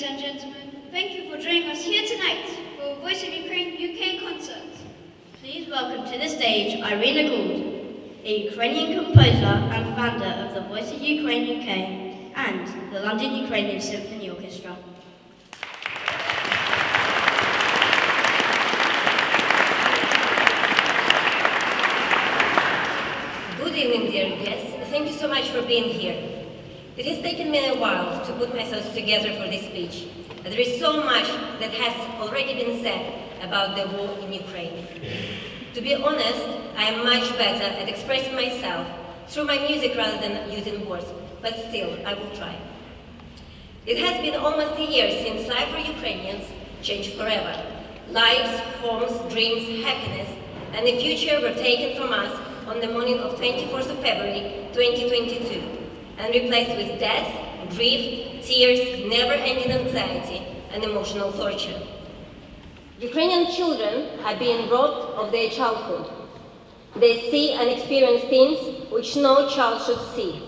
ladies and gentlemen. Thank you for joining us here tonight for a Voice of Ukraine UK concert. Please welcome to the stage Iryna Gould, a Ukrainian composer and founder of the Voice of Ukraine UK and the London Ukrainian Symphony Orchestra. Good evening, dear guests. Thank you so much for being here. It has taken me a while to put myself together for this speech. There is so much that has already been said about the war in Ukraine. To be honest, I am much better at expressing myself through my music rather than using words, but still, I will try. It has been almost a year since life for Ukrainians changed forever. Lives, homes, dreams, happiness, and the future were taken from us on the morning of 24th of February 2022 and replaced with death, grief, tears, never-ending anxiety, and emotional torture. Ukrainian children are being robbed of their childhood. They see and experience things which no child should see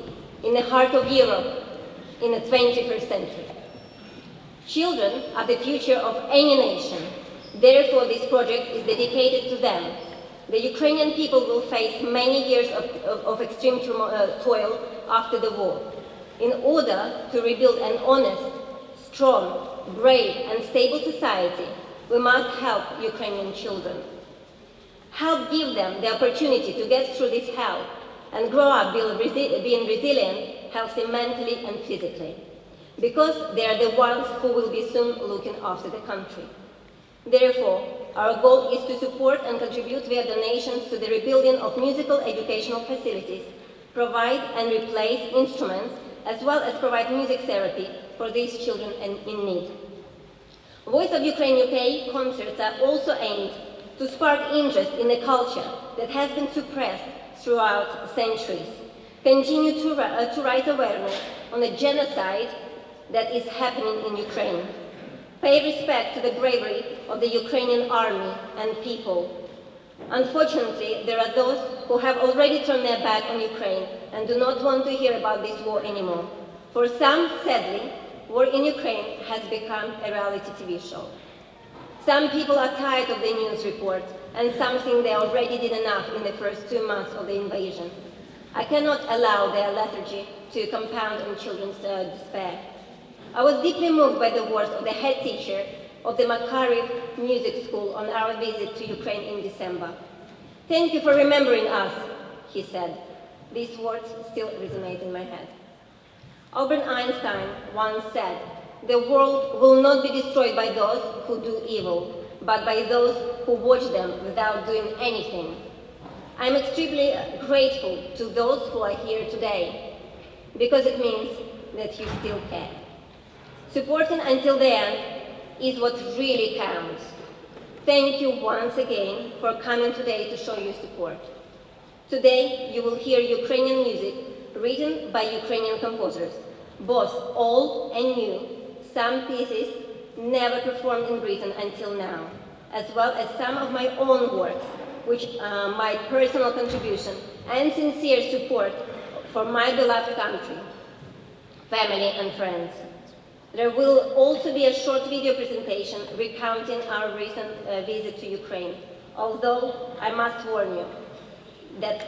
in the heart of Europe in the 21st century. Children are the future of any nation. Therefore, this project is dedicated to them. The Ukrainian people will face many years of extreme toil after the war. In order to rebuild an honest, strong, brave, and stable society, we must help Ukrainian children. Help give them the opportunity to get through this hell and grow up being resilient, healthy mentally and physically, because they are the ones who will be soon looking after the country. Therefore, our goal is to support and contribute via donations to the rebuilding of musical educational facilities, provide and replace instruments, as well as provide music therapy for these children in need. Voice of Ukraine UK concerts are also aimed to spark interest in a culture that has been suppressed throughout centuries, continue to raise awareness on the genocide that is happening in Ukraine, pay respect to the bravery of the Ukrainian army and people. Unfortunately, there are those who have already turned their back on Ukraine and do not want to hear about this war anymore. For some, sadly, war in Ukraine has become a reality TV show. Some people are tired of the news reports, and some think they already did enough in the first 2 months of the invasion. I cannot allow their lethargy to compound on children's despair. I was deeply moved by the words of the head teacher of the Makariv Music School on our visit to Ukraine in December. "Thank you for remembering us," he said. These words still resonate in my head. Albert Einstein once said, "The world will not be destroyed by those who do evil, but by those who watch them without doing anything." I'm extremely grateful to those who are here today, because it means that you still care. Supporting until the end is what really counts. Thank you once again for coming today to show your support. Today, you will hear Ukrainian music written by Ukrainian composers, both old and new, some pieces never performed in Britain until now, as well as some of my own works, which my personal contribution and sincere support for my beloved country, family and friends. There will also be a short video presentation recounting our recent visit to Ukraine, although I must warn you that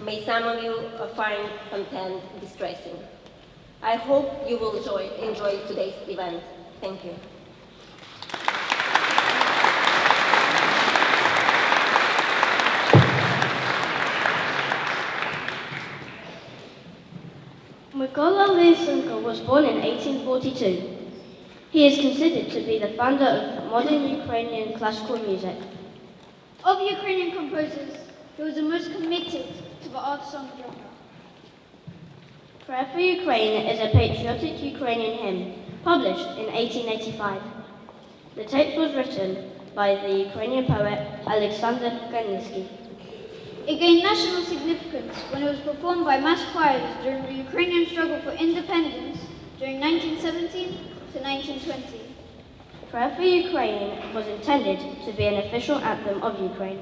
may some of you find content distressing. I hope you will enjoy today's event. Thank you. Mykola Lysenko was born in 1842. He is considered to be the founder of modern Ukrainian classical music. Of Ukrainian composers, he was the most committed to the art song genre. Prayer for Ukraine is a patriotic Ukrainian hymn published in 1885. The text was written by the Ukrainian poet Alexander Kaninsky. It gained national significance when it was performed by mass choirs during the Ukrainian struggle for independence during 1917 to 1920. Prayer for Ukraine was intended to be an official anthem of Ukraine.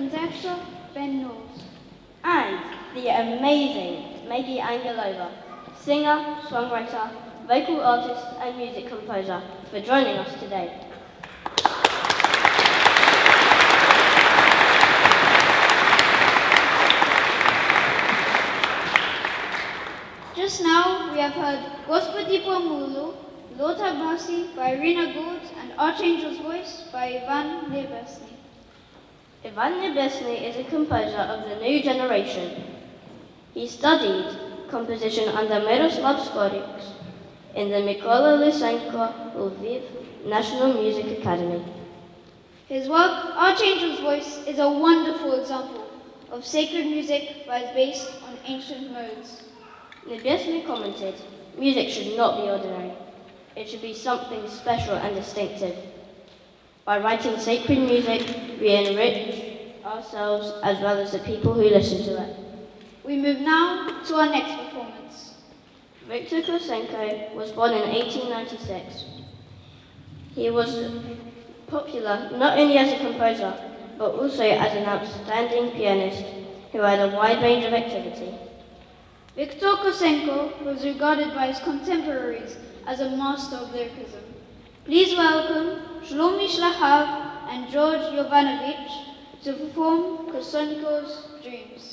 conductor Ben Knowles. And the amazing Megi Angelova, singer, songwriter, vocal artist and music composer, for joining us today. Just now, we have heard Gospodi Pomulu, Lota Basi by Iryna Gould, and Archangel's Voice by Ivan Nebesny. Ivan Nebesny is a composer of the new generation. He studied composition under Miroslav Skoryks in the Mykola Lysenko Lviv National Music Academy. His work, Archangel's Voice, is a wonderful example of sacred music that is based on ancient modes. Nebesny commented, "Music should not be ordinary. It should be something special and distinctive. By writing sacred music, we enrich ourselves as well as the people who listen to it." We move now to our next performance. Viktor Kosenko was born in 1896. He was popular not only as a composer, but also as an outstanding pianist who had a wide range of activity. Viktor Kosenko was regarded by his contemporaries as a master of lyricism. Please welcome Shlomi Shlahav and George Jovanovich to perform Kosenko's Dreams.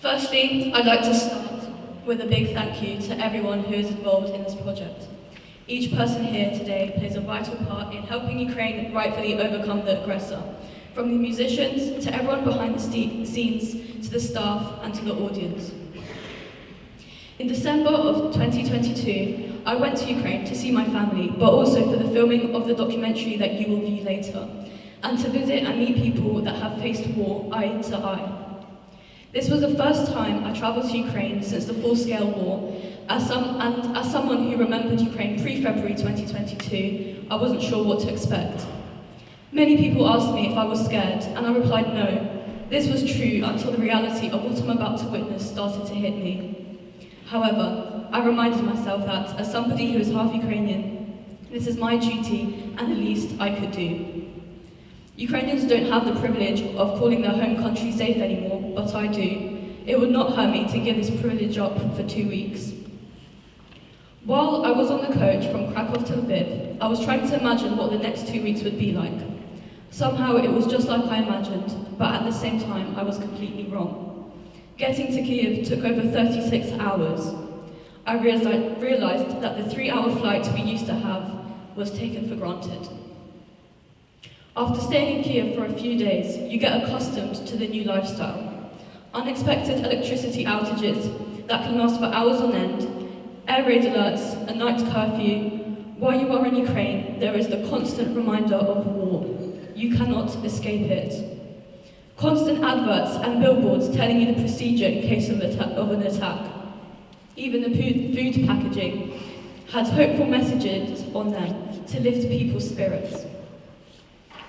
Firstly, I'd like to start with a big thank you to everyone who is involved in this project. Each person here today plays a vital part in helping Ukraine rightfully overcome the aggressor, from the musicians to everyone behind the scenes, to the staff and to the audience. In December of 2022, I went to Ukraine to see my family, but also for the filming of the documentary that you will view later, and to visit and meet people that have faced war eye to eye. This was the first time I travelled to Ukraine since the full-scale war. As someone who remembered Ukraine pre-February 2022, I wasn't sure what to expect. Many people asked me if I was scared, and I replied no. This was true until the reality of what I'm about to witness started to hit me. However, I reminded myself that, as somebody who is half Ukrainian, this is my duty and the least I could do. Ukrainians don't have the privilege of calling their home country safe anymore, but I do. It would not hurt me to give this privilege up for 2 weeks. While I was on the coach from Krakow to Lviv, I was trying to imagine what the next 2 weeks would be like. Somehow it was just like I imagined, but at the same time I was completely wrong. Getting to Kyiv took over 36 hours. I realized that the 3-hour flight we used to have was taken for granted. After staying in Kyiv for a few days, you get accustomed to the new lifestyle. Unexpected electricity outages that can last for hours on end, air raid alerts, a night curfew. While you are in Ukraine, there is the constant reminder of war. You cannot escape it. Constant adverts and billboards telling you the procedure in case of an attack. Even the food packaging had hopeful messages on them to lift people's spirits.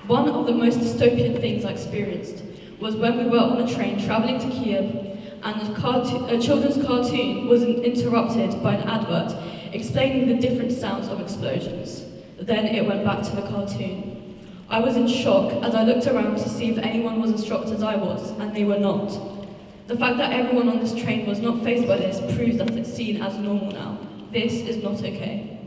One of the most dystopian things I experienced was when we were on a train travelling to Kyiv, and a children's cartoon was interrupted by an advert explaining the different sounds of explosions. Then it went back to the cartoon. I was in shock as I looked around to see if anyone was as shocked as I was, and they were not. The fact that everyone on this train was not fazed by this proves that it's seen as normal now. This is not okay.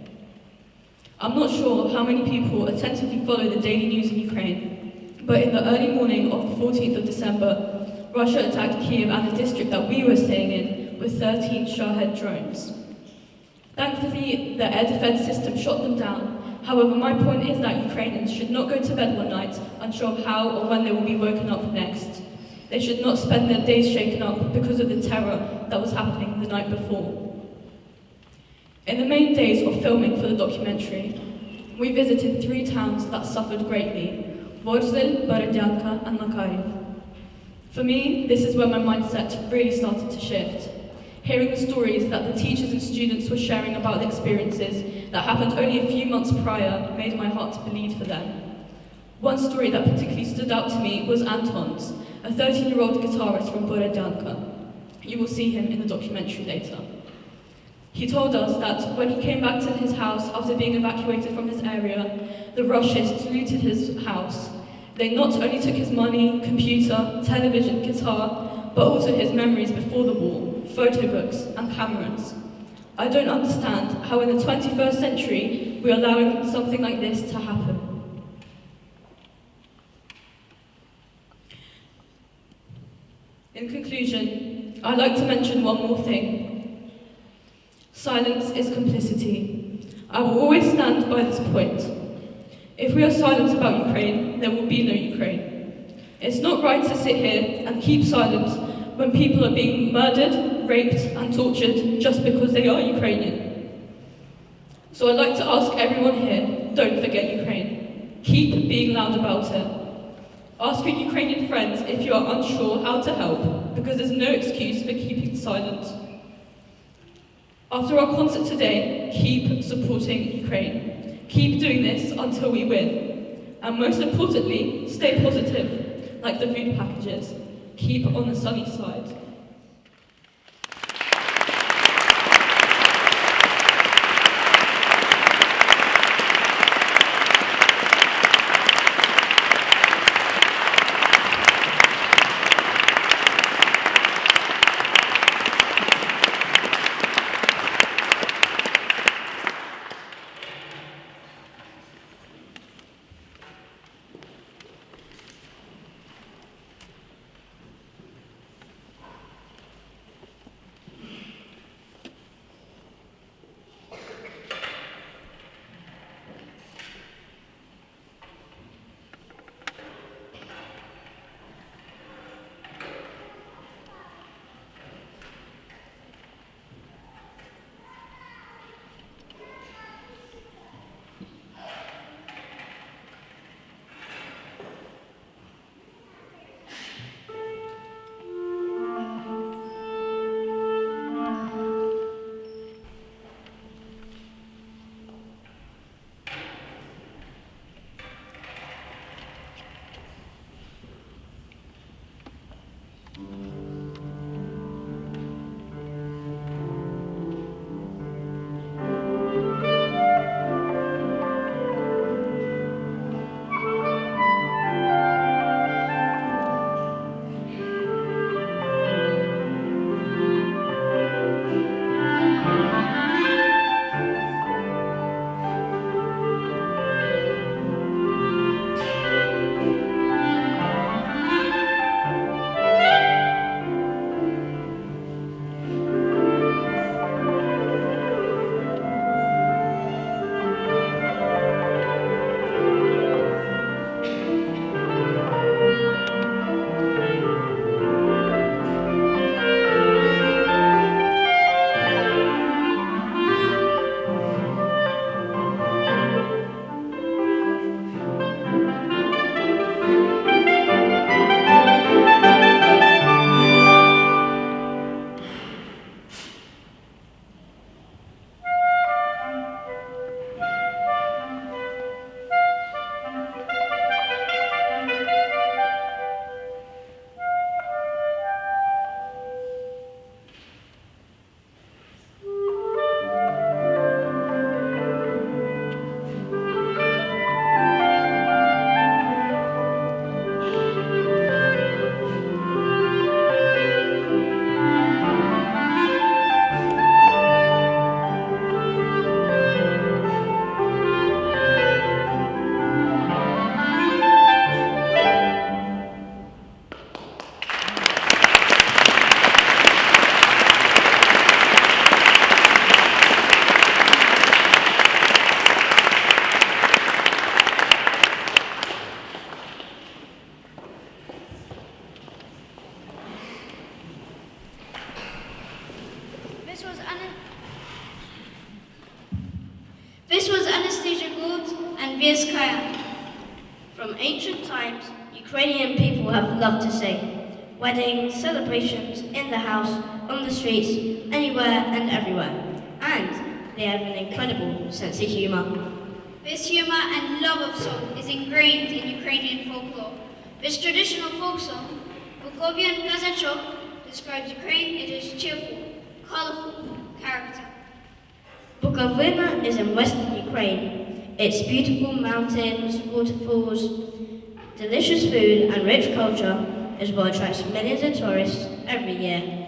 I'm not sure how many people attentively follow the daily news in Ukraine, but in the early morning of the 14th of December, Russia attacked Kyiv and the district that we were staying in with 13 Shahed drones. Thankfully, the air defense system shot them down. However, my point is that Ukrainians should not go to bed one night unsure of how or when they will be woken up next. They should not spend their days shaken up because of the terror that was happening the night before. In the main days of filming for the documentary, we visited 3 towns that suffered greatly: Vorzel, Borodyanka and Makariv. For me, this is where my mindset really started to shift. Hearing the stories that the teachers and students were sharing about the experiences that happened only a few months prior made my heart bleed for them. One story that particularly stood out to me was Anton's, a 13-year-old guitarist from Borodyanka. You will see him in the documentary later. He told us that when he came back to his house after being evacuated from his area, the Russians looted his house. They not only took his money, computer, television, guitar, but also his memories before the war, photo books and cameras. I don't understand how in the 21st century we are allowing something like this to happen. In conclusion, I'd like to mention one more thing. Silence is complicity. I will always stand by this point. If we are silent about Ukraine, there will be no Ukraine. It's not right to sit here and keep silent when people are being murdered, raped and tortured just because they are Ukrainian. So I'd like to ask everyone here, don't forget Ukraine. Keep being loud about it. Ask your Ukrainian friends if you are unsure how to help, because there's no excuse for keeping silent. After our concert today, keep supporting Ukraine. Keep doing this until we win. And most importantly, stay positive, like the food packages. Keep on the sunny side. Vizcaya. From ancient times, Ukrainian people have loved to sing. Weddings, celebrations, in the house, on the streets, anywhere and everywhere. And they have an incredible sense of humour. This humour and love of song is ingrained in Ukrainian folklore. This traditional folk song, Bukovian Kazachok, describes Ukraine in its cheerful, colourful character. Bukovina is in western Ukraine. Its beautiful mountains, waterfalls, delicious food and rich culture is what attracts millions of tourists every year.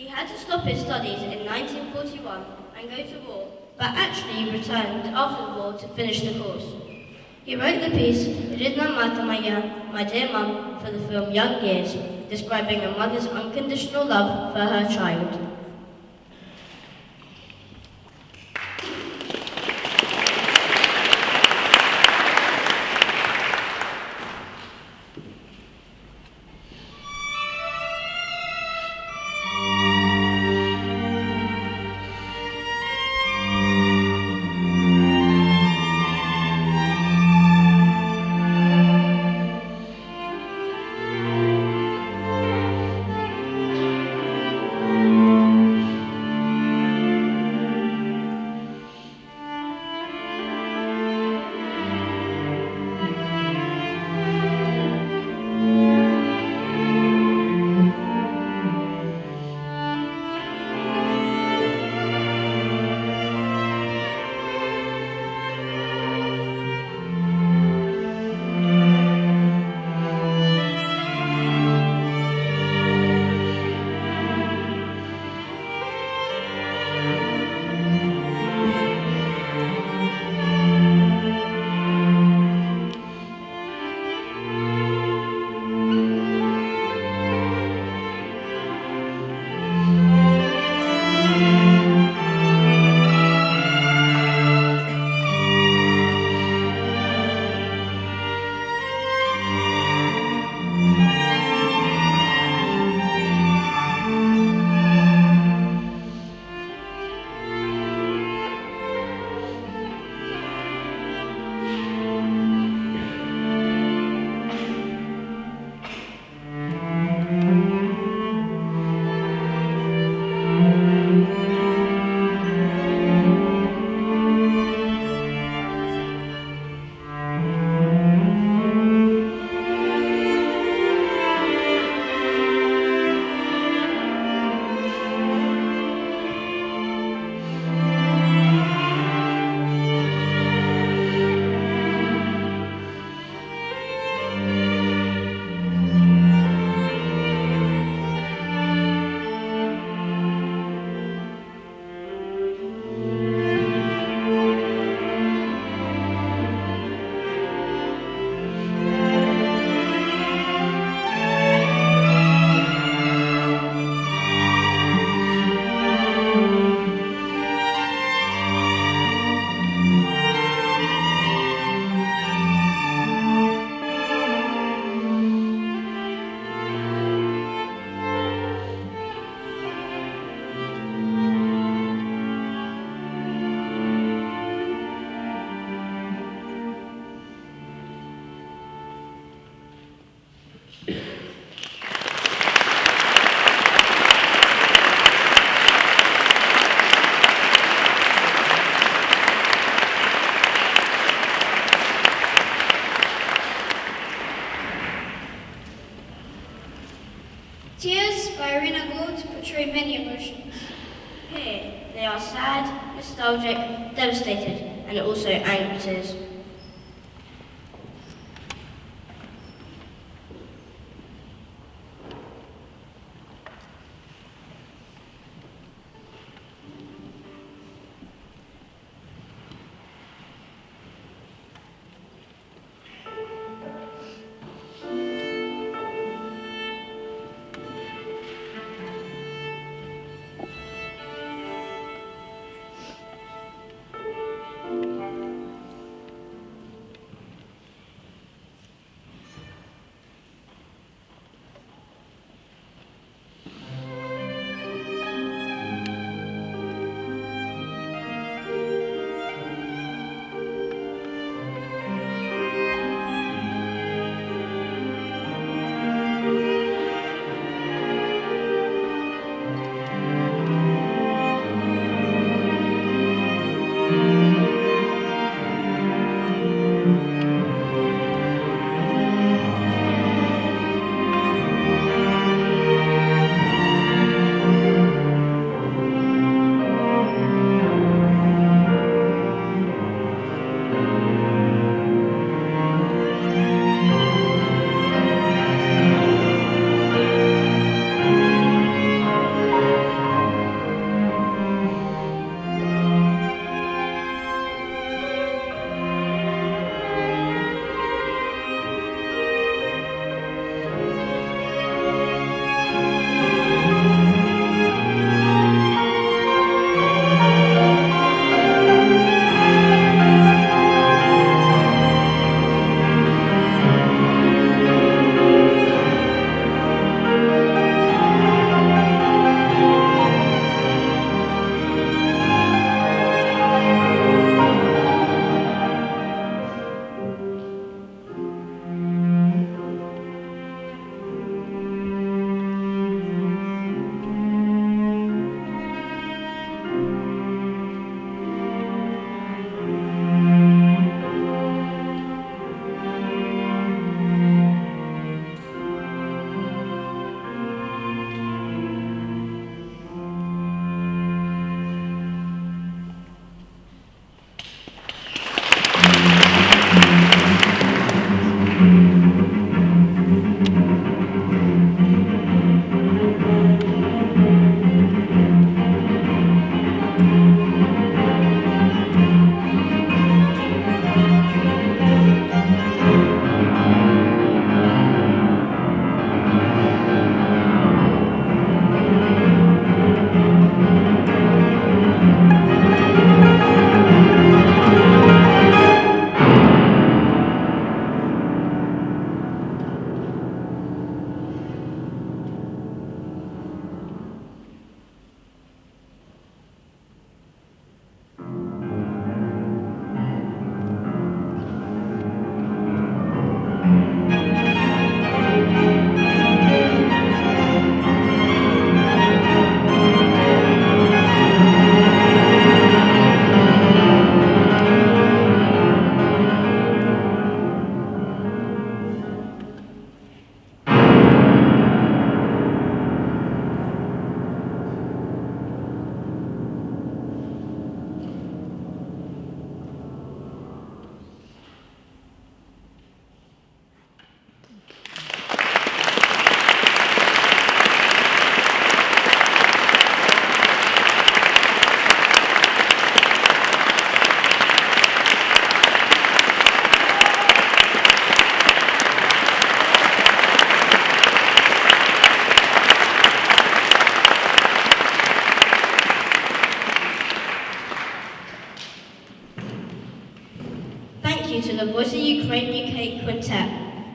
He had to stop his studies in 1941 and go to war, but actually returned after the war to finish the course. He wrote the piece, Iryna Mata Maya, My Dear Mum, for the film Young Years, describing a mother's unconditional love for her child. Tears by Iryna Gould portray many emotions. Here, they are sad, nostalgic, devastated, and also angry tears.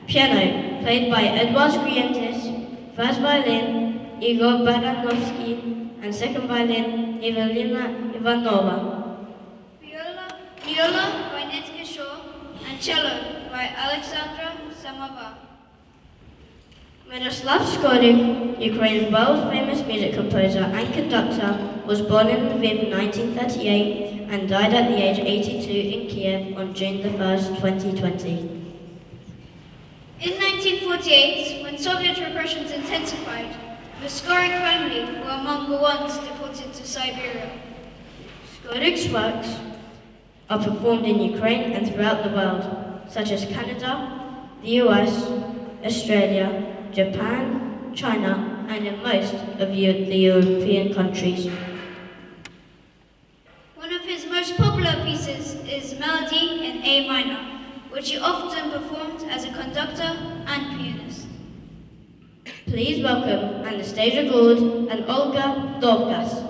Piano, played by Edouard Grientis. First violin, Igor Baranovsky, and second violin, Evelina Ivanova. Viola by Nitke Shaw, and cello by Alexandra Samova. Miroslav Skorik, Ukraine's world-famous music composer and conductor, was born in Lviv in 1938 and died at the age of 82 in Kiev on June the 1st, 2020. In 1948, when Soviet repressions intensified, the Skorik family were among the ones deported to Siberia. Skorik's works are performed in Ukraine and throughout the world, such as Canada, the US, Australia, Japan, China, and in most of the European countries. One of his most popular pieces is Melody in A minor, which he often performed as a conductor and pianist. Please welcome Anastasia Gould and Olga Dovgas.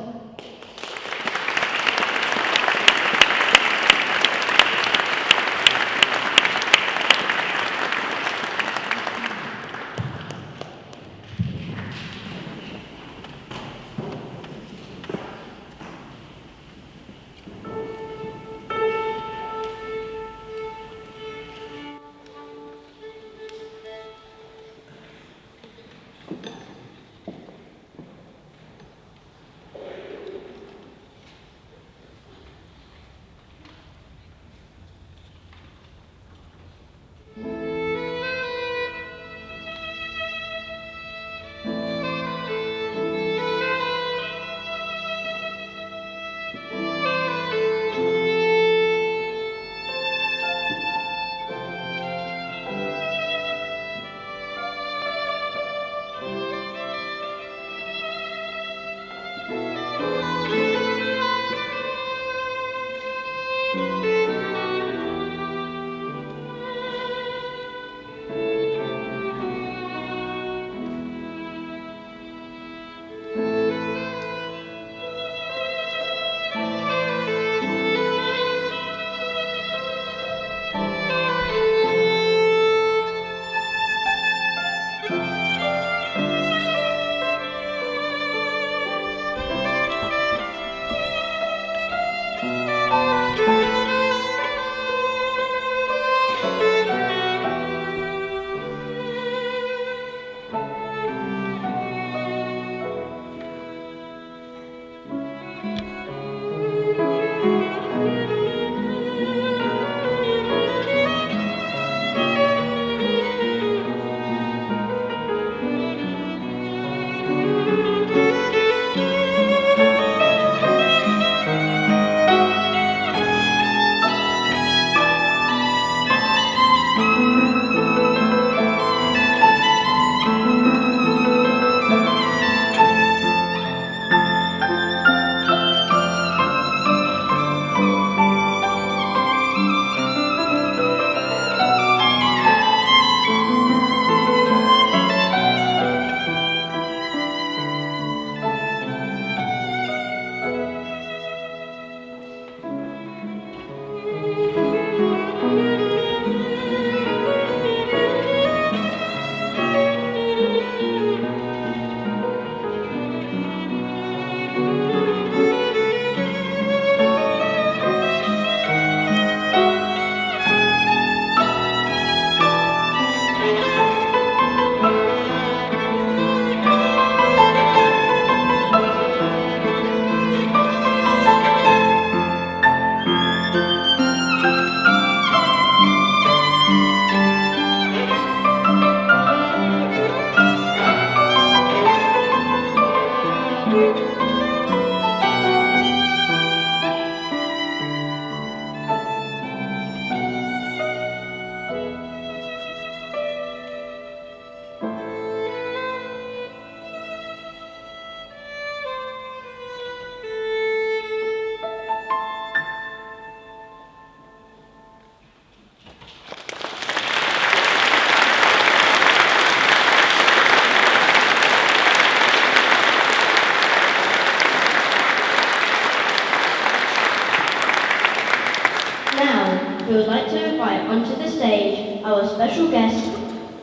We would like to invite onto the stage our special guest,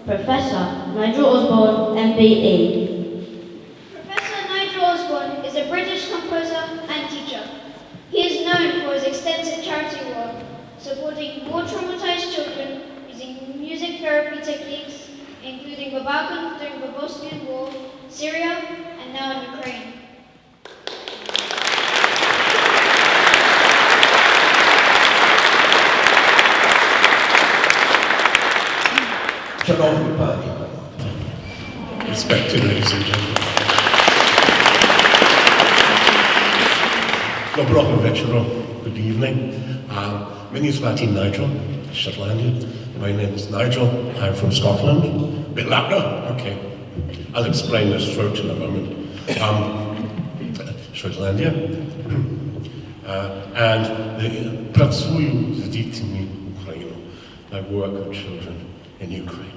Professor Nigel Osborne, MBE. Professor Nigel Osborne is a British composer and teacher. He is known for his extensive charity work, supporting war traumatized children using music therapy techniques, including the Balkans during the Bosnian War, Syria, and now in Ukraine. Szanowni Panie, respected ladies and gentlemen. Доброго вечора, good evening. Many звати Nigel, Shetlandia. My name is Nigel, I'm from Scotland. Bit louder? Okay. I'll explain this throat in a moment. Shetlandia. And працюю з дітьми України. I work with children in Ukraine.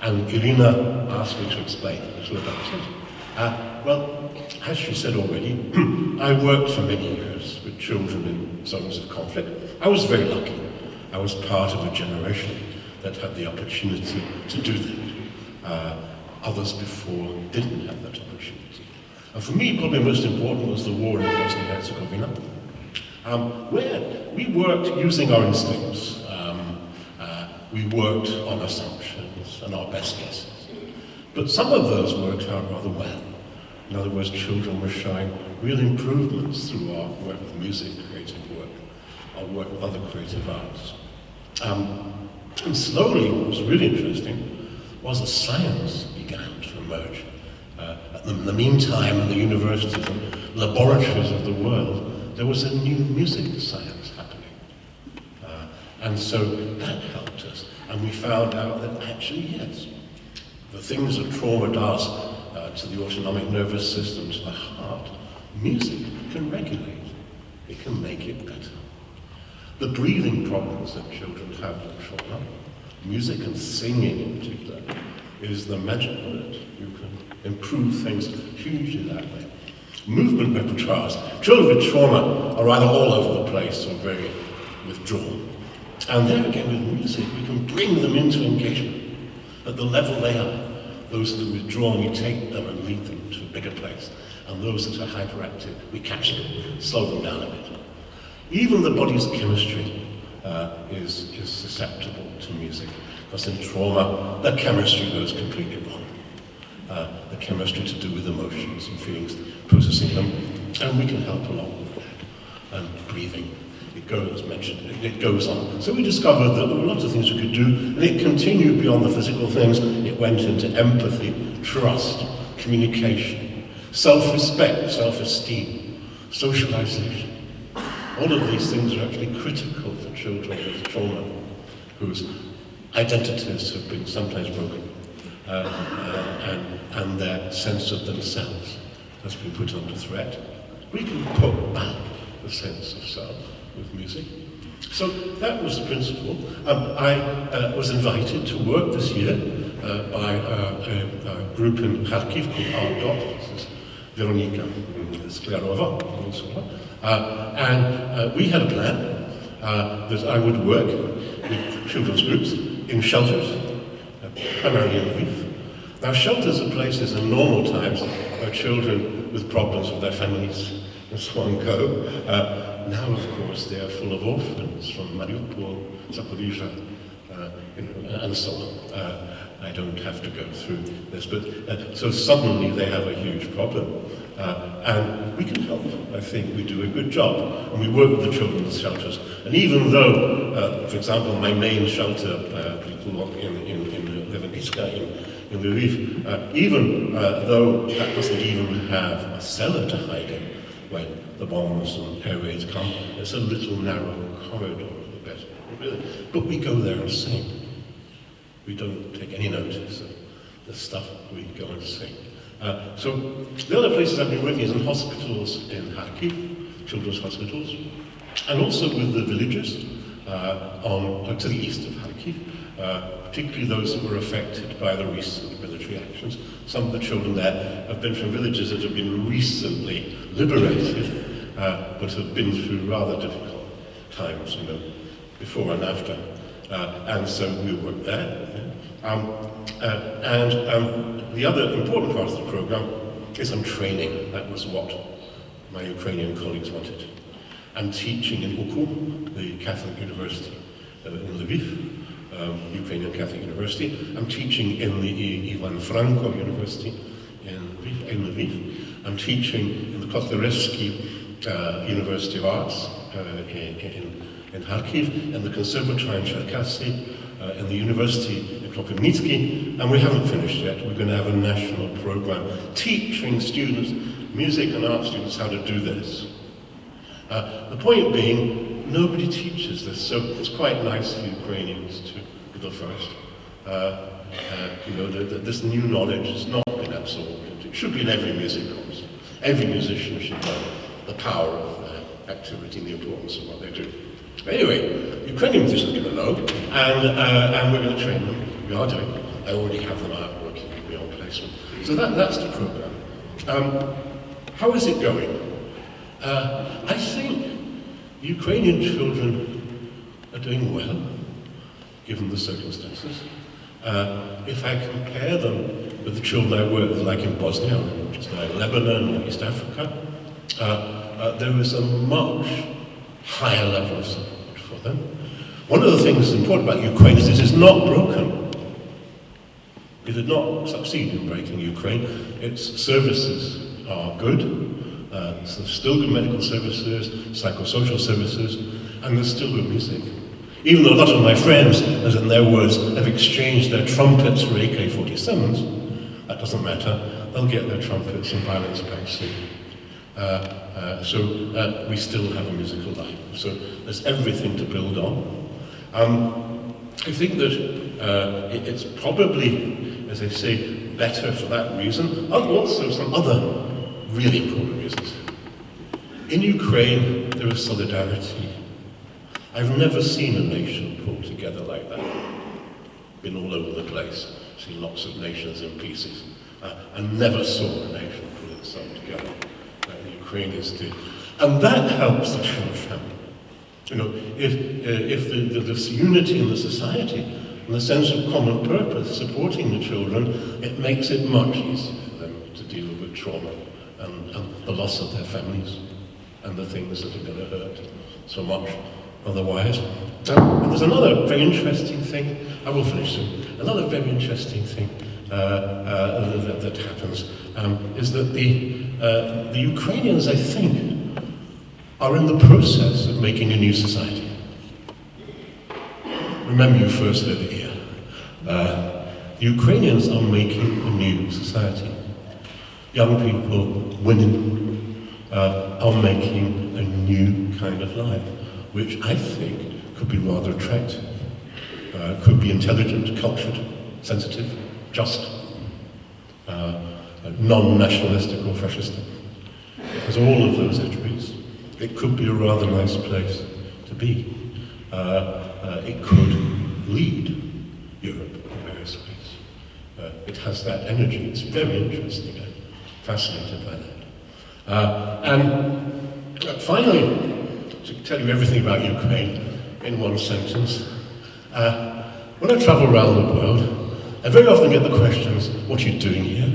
And Iryna asked me to explain a little about it. Well, as she said already, I worked for many years with children in zones of conflict. I was very lucky. I was part of a generation that had the opportunity to do that. Others before didn't have that opportunity. And for me, probably most important was the war in Bosnia and Herzegovina, where we worked using our instincts. We worked on assumptions and our best guesses. But some of those worked out rather well. In other words, children were showing real improvements through our work with music, creative work, our work with other creative arts. And slowly, what was really interesting was that science began to emerge. In the meantime, in the universities and laboratories of the world, there was a new music science happening. And so that helped us. And we found out that actually, yes, the things that trauma does to the autonomic nervous system, to the heart, music can regulate. It can make it better. The breathing problems that children have with trauma, music and singing in particular, is the magic bullet. You can improve things hugely that way. Movement repertoires. Children with trauma are either all over the place or very withdrawn. And there again, with music, we can bring them into engagement at the level they are. Those that are withdrawn, we take them and lead them to a bigger place. And those that are hyperactive, we catch them, slow them down a bit. Even the body's chemistry is susceptible to music. Because in trauma, the chemistry goes completely wrong. The chemistry to do with emotions and feelings, processing them. And we can help along with that. And breathing. It goes, mentioned, it goes on. So we discovered that there were lots of things we could do, and it continued beyond the physical things. It went into empathy, trust, communication, self-respect, self-esteem, socialization. All of these things are actually critical for children with trauma, whose identities have been sometimes broken, and their sense of themselves has been put under threat. We can put back the sense of self with music. So that was the principle. I was invited to work this year by a group in Kharkiv called Viaduct. This is Veronika Sklerova. And we had a plan that I would work with children's groups in shelters, primarily in Lviv. Now shelters are places in normal times where children with problems with their families and so on go. Now, of course, they are full of orphans from Mariupol, Zaporizhia, and so on. I don't have to go through this, but so suddenly they have a huge problem. And we can help. I think we do a good job. And we work with the children's shelters. And even though, for example, my main shelter, in Leveniska, in Lviv, even though that doesn't even have a cellar to hide in, when the bombs and air raids come, it's a little narrow corridor at the best. But we go there and sing. We don't take any notice of the stuff, we go and sing. So the other places I've been working is in hospitals in Kharkiv, children's hospitals, and also with the villages to the east of Kharkiv, particularly those that were affected by the recent military actions. Some of the children there have been from villages that have been recently liberated, but have been through rather difficult times, before and after. and so we work there. The other important part of the program is on training. That was what my Ukrainian colleagues wanted. I'm teaching in Lucaa, the Catholic University in Lviv, Ukrainian Catholic University. I'm teaching in the Ivan Franko University in Lviv. I'm teaching in the Kotlarevsky University of Arts in Kharkiv, in the Conservatoire in Cherkasy, in the University in Kropivnitsky, and we haven't finished yet. We're going to have a national program teaching students, music and art students, how to do this. The point being, nobody teaches this, so it's quite nice for Ukrainians to be the first. This new knowledge has not been absorbed. It should be in every music course. Every musician should know the power of their activity and the importance of what they do. Anyway, Ukrainian musicians are going to know, and we're going to train them. We are doing it. I already have them out working beyond placement. So that's the program. How is it going? I think Ukrainian children are doing well, given the circumstances. If I compare them with the children I work with, like in Bosnia, which is now Lebanon or East Africa, there is a much higher level of support for them. One of the things that's important about Ukraine is it is not broken. It did not succeed in breaking Ukraine. Its services are good. So there's still good medical services, psychosocial services, and there's still good music. Even though a lot of my friends, as in their words, have exchanged their trumpets for AK-47s, that doesn't matter. They'll get their trumpets and violins back soon. So we still have a musical life. So there's everything to build on. I think that it's probably, as I say, better for that reason. Also some other really important reasons. In Ukraine, there is solidarity. I've never seen a nation pulled together like that. Been all over the place, seen lots of nations in pieces. I never saw a nation pull itself together. The Ukrainians did. And that helps the children. If this unity in the society and the sense of common purpose supporting the children, it makes it much easier for them to deal with trauma and the loss of their families and the things that are going to hurt so much otherwise. And there's another very interesting thing, I will finish soon, another very interesting thing that happens is that the Ukrainians, I think, are in the process of making a new society. Remember, you first heard it here. The Ukrainians are making a new society. Young people, women, are making a new kind of life, which I think could be rather attractive. Could be intelligent, cultured, sensitive, just, non-nationalistic or fascistic. It has all of those attributes. It could be a rather nice place to be. It could lead Europe in various ways. It has that energy. It's very interesting. I'm fascinated by that. And finally, to tell you everything about Ukraine in one sentence, when I travel around the world, I very often get the questions, what are you doing here?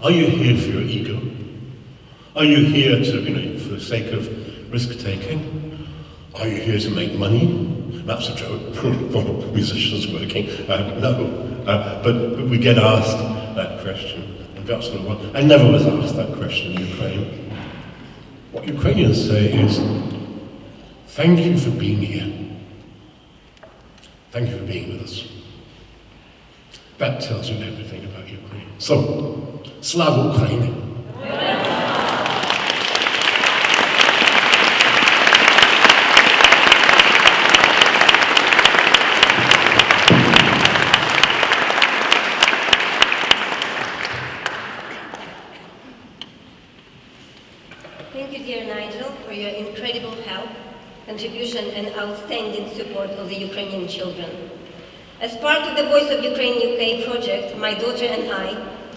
Are you here for your ego? Are you here to, for the sake of risk-taking? Are you here to make money? That's a joke for musicians working. No, but we get asked that question. And that's sort of what, I never was asked that question in Ukraine. What Ukrainians say is, thank you for being here. Thank you for being with us. That tells you everything about Ukraine. So, Slava Ukraini! Thank you, dear Nigel, for your incredible help, contribution and outstanding support of the Ukrainian children. As part of the Voice of Ukraine UK project, my daughter and I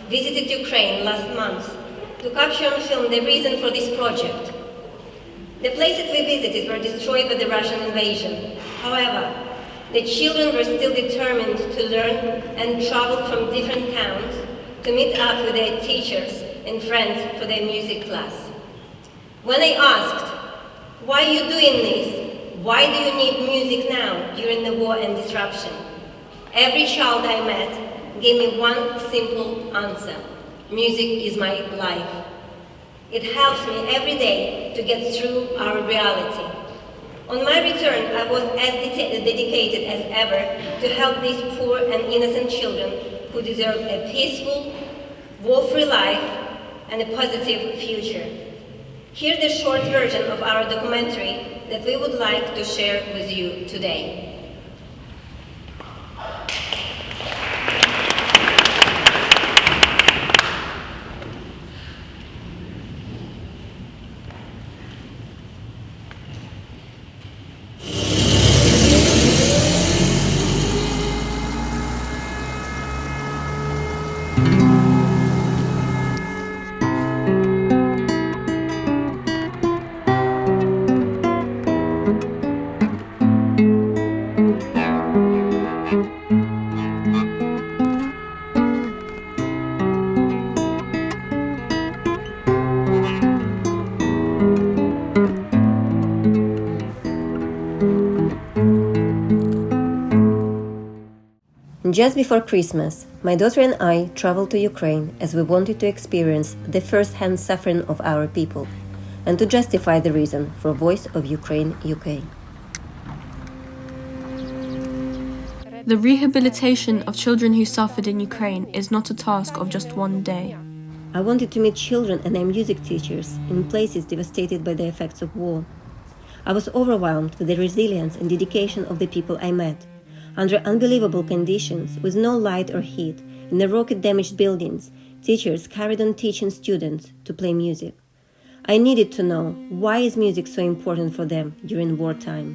visited Ukraine last month to capture on film the reason for this project. The places we visited were destroyed by the Russian invasion. However, The children were still determined to learn and traveled from different towns to meet up with their teachers and friends for their music class. When I asked, "Why are you doing this? Why do you need music now during the war and disruption?" every child I met gave me one simple answer: music is my life. It helps me every day to get through our reality. On my return, I was as dedicated as ever to help these poor and innocent children who deserve a peaceful, war-free life and a positive future. Here's the short version of our documentary that we would like to share with you today. Just before Christmas, my daughter and I traveled to Ukraine as we wanted to experience the first-hand suffering of our people and to justify the reason for Voice of Ukraine UK. The rehabilitation of children who suffered in Ukraine is not a task of just one day. I wanted to meet children and their music teachers in places devastated by the effects of war. I was overwhelmed with the resilience and dedication of the people I met. Under unbelievable conditions, with no light or heat, in the rocket-damaged buildings, teachers carried on teaching students to play music. I needed to know, why is music so important for them during wartime?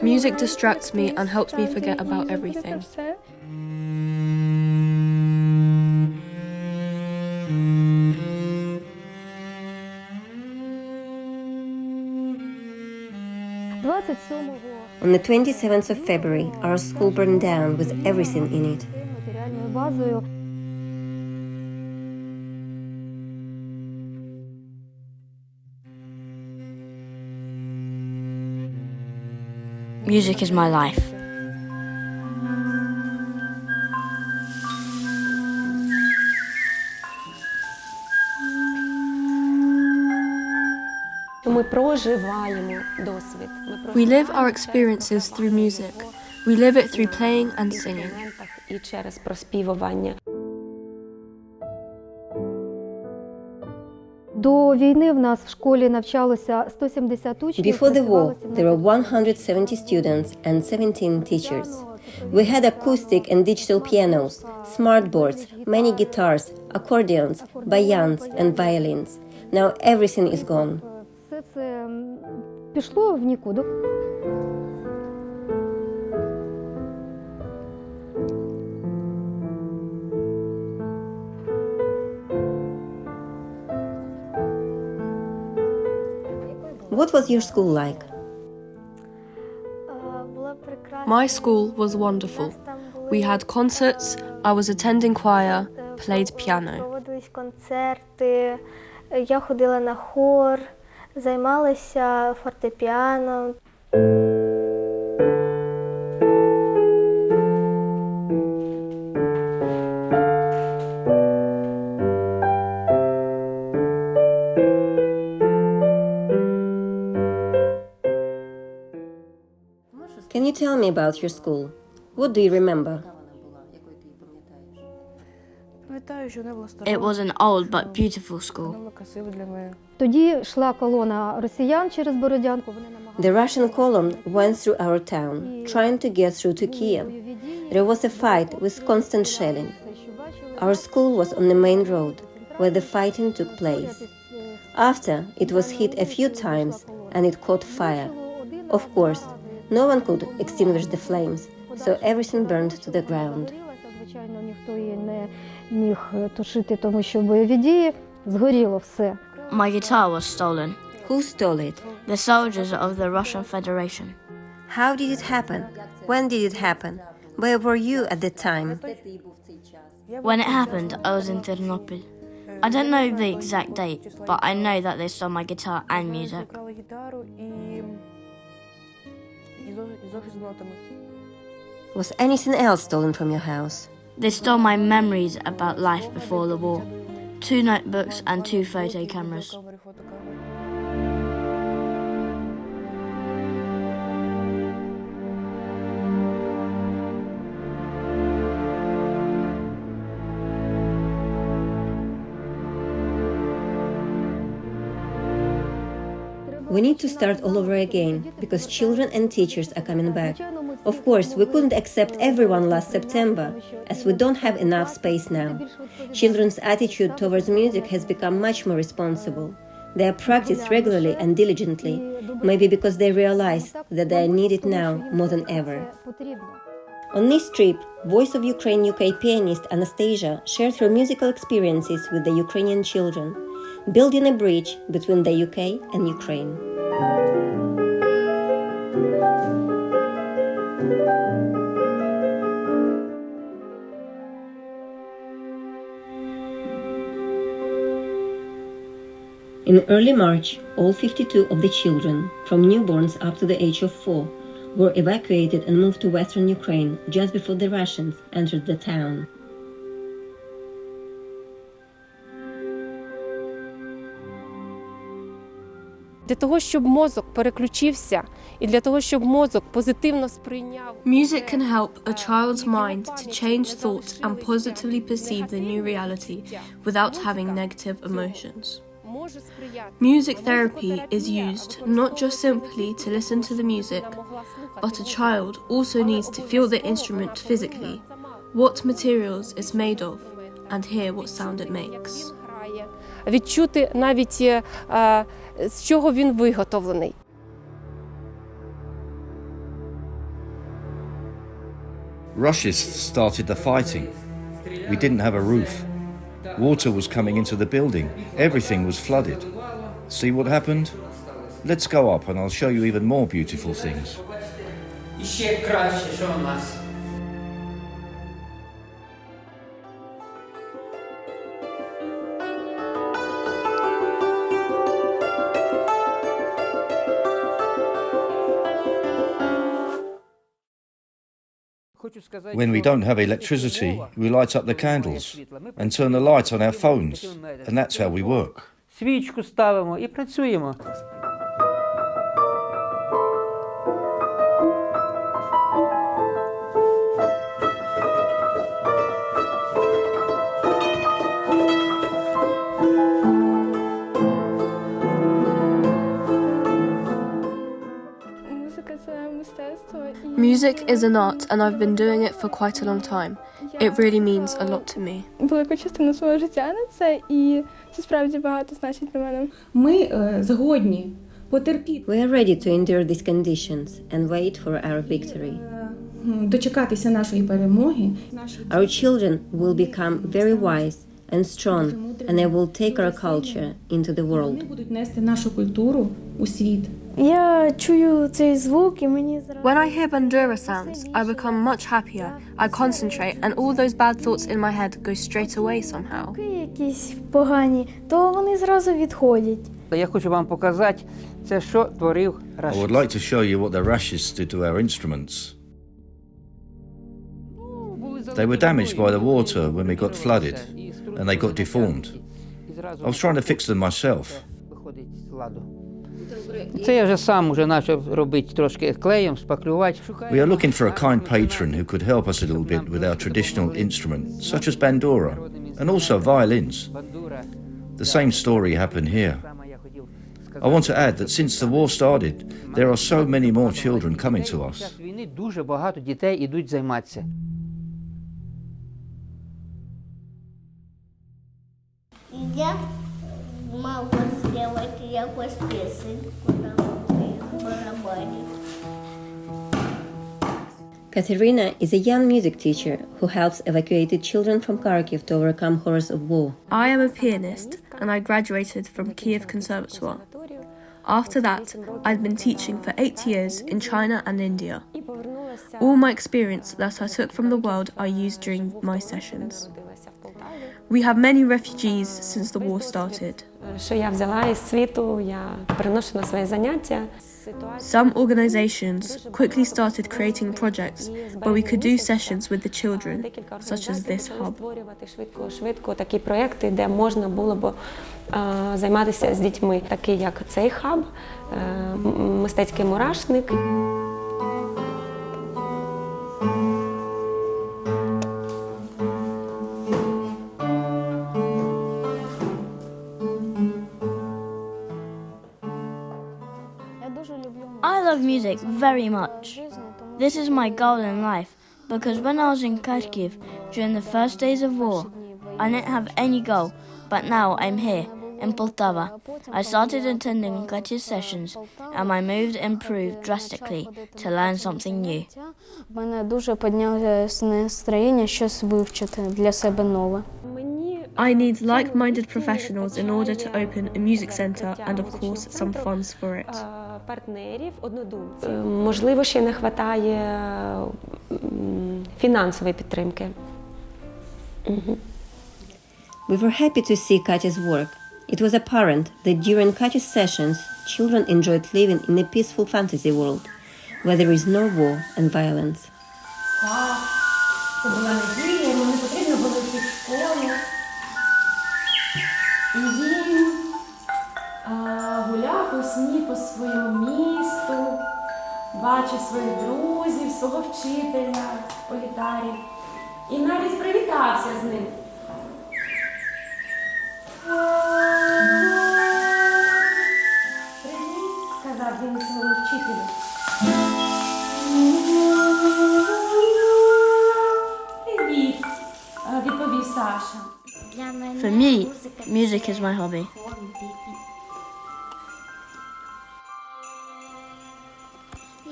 Music distracts me and helps me forget about everything. On the 27th of February, our school burned down with everything in it. Music is my life. We live our experiences through music. We live it through playing and singing. Before the war, there were 170 students and 17 teachers. We had acoustic and digital pianos, smartboards, many guitars, accordions, bayans and violins. Now everything is gone. What was your school like? My school was wonderful. We had concerts, I was attending choir, played piano. Я ходила на хор, займалася фортепіано. Can you tell me about your school? What do you remember? It was an old but beautiful school. Тоді йшла колона росіян через Бородянку. The Russian column went through our town, trying to get through to Kiev. There was a fight with constant shelling. Our school was on the main road, where the fighting took place. After, it was hit a few times, and it caught fire. Of course, no one could extinguish the flames, so everything burned to the ground. Звичайно, ніхто її не міг тушити, тому що бойові дії, згоріло все. My guitar was stolen. Who stole it? The soldiers of the Russian Federation. How did it happen? When did it happen? Where were you at the time? When it happened, I was in Ternopil. I don't know the exact date, but I know that they stole my guitar and music. Was anything else stolen from your house? They stole my memories about life before the war. 2 notebooks and 2 photo cameras. We need to start all over again, because children and teachers are coming back. Of course, we couldn't accept everyone last September, as we don't have enough space now. Children's attitude towards music has become much more responsible. They are practiced regularly and diligently, maybe because they realize that they are needed now more than ever. On this trip, Voice of Ukraine UK pianist Anastasia shared her musical experiences with the Ukrainian children, building a bridge between the UK and Ukraine. In early March, all 52 of the children, from newborns up to the age of 4, were evacuated and moved to western Ukraine just before the Russians entered the town. Для того, щоб мозок переключився, і для того, щоб мозок позитивно сприйняв. Music can help a child's mind to change thought and positively perceive the new reality without having negative emotions. Music therapy is used not just simply to listen to the music, but a child also needs to feel the instrument physically, what materials it's made of, and hear what sound it makes. Відчути навіть, з чого він виготовлений. Russians started the fighting. We didn't have a roof. Water was coming into the building. Everything was flooded. See what happened? Let's go up and I'll show you even more beautiful things. When we don't have electricity, we light up the candles and turn the light on our phones, and that's how we work. Свічку ставимо і працюємо. Music is an art and I've been doing it for quite a long time. It really means a lot to me. Велику частину свого життя на це, і це справді багато значить для мене. Ми згодні потерпіти. We are ready to endure these conditions and wait for our victory. Дочекатися нашої перемоги. Our children will become very wise and strong, and they will take our culture into the world. Вони будуть нести нашу культуру у світ. Я чую цей звук і мені зразу... When I hear bandura sounds, I become much happier. I concentrate and all those bad thoughts in my head go straight away somehow. Якісь погані, то вони зразу відходять. Я хочу вам показати, це що творив Russians. I would like to show you what the Russians did to our instruments. They were damaged by the water when we got flooded, and they got deformed. I was trying to fix them myself. Це я вже сам почав робити трошки клеєм, шпаклювати. We are looking for a kind patron who could help us a little bit with our traditional instruments, such as bandura, and also violins. The same story happened here. I want to add that since the war started, there are so many more children coming to us. Під час війни дуже багато дітей ідуть займатися. Я могу сделать якусь песенку на барабане. Katerina is a young music teacher who helps evacuated children from Kharkiv to overcome horrors of war. I am a pianist and I graduated from Kiev Conservatoire. After that, I'd been teaching for 8 years in China and India. All my experience that I took from the world I used during my sessions. We have many refugees since the war started. Some organizations quickly started creating projects where we could do sessions with the children, such as this hub. Такі проекти, де можна було б займатися з дітьми, такий як цей хаб, мистецький мурашник. I love music very much. This is my goal in life because when I was in Kharkiv during the first days of war, I didn't have any goal, but now I'm here in Poltava. I started attending Katya's sessions and my mood improved drastically to learn something new. Мене дуже піднялося настроєння щось вивчити для себе нове. I need like-minded professionals in order to open a music centre and, of course, some funds for it. Партнерів, однодумців. Можливо, ще не вистачає фінансової підтримки. We were happy to see Katya's work. It was apparent that during Katya's sessions, children enjoyed living in a peaceful fantasy world, where there is no war and violence. Це була неділя, йому не потрібно було йти в школу. І він гуляв у сні по своєму місту, бачив своїх друзів, свого вчителя по гітарі і навіть привітався з ним. «Привіт», – сказав він своєму вчителю. «Привіт», – відповів Саша. For me, music is my hobby.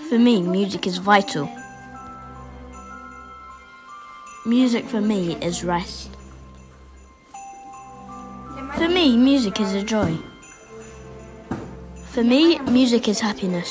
For me, music is vital. Music for me is rest. For me, music is a joy. For me, music is happiness.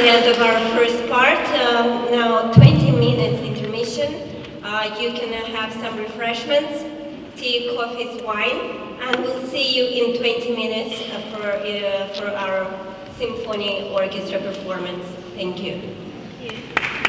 end of our first part. Now 20 minutes intermission. You can have some refreshments, tea, coffees, wine, and we'll see you in 20 minutes for our symphony orchestra performance. Thank you. Thank you.